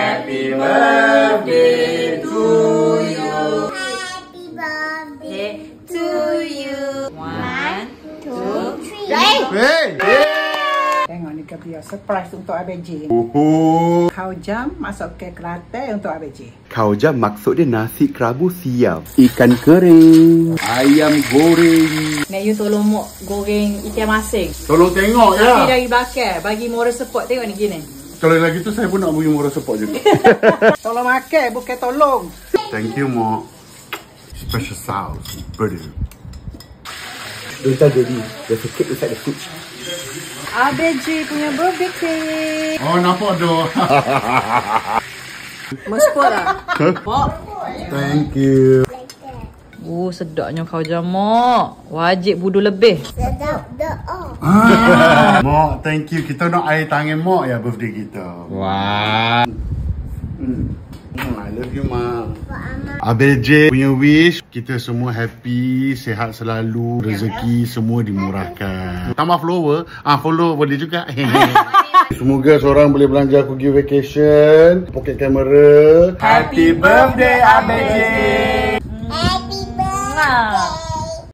Happy birthday to you. Happy birthday To you. 1, 2, 3. Hey! Tengok ni ke biar surprise untuk ABJ. Kau jam masuk ke kelantai untuk ABJ. Kau jam maksud dia nasi kerabu siam, ikan kering, ayam goreng. Nek you tolong mok goreng ikan masin. Tolong tengok Tapi ya. dari bakar. Bagi moral support. Tengok ni gini. Kalau lagi tu saya pun nak bagi moral support juga. Tolong makan, bukan tolong. Thank you, Mak. Special sauce. Brilliant. Don't jadi. There's a cake inside the fridge. ABJ punya birthday cake. Oh, nampak tu. Mau support lah. Pok. Thank you. Oh, sedapnya kau jamak. Wajib budu lebih. Sedap doa. Mak, thank you. Kita nak air tangan Mak ya birthday kita. Wow. I love you, Mak. ABJ punya wish, kita semua happy, sihat selalu, rezeki semua dimurahkan. Tambah follower, follow boleh juga. Semoga seorang boleh belanja pergi vacation, pocket camera. Happy birthday, ABJ. Happy birthday.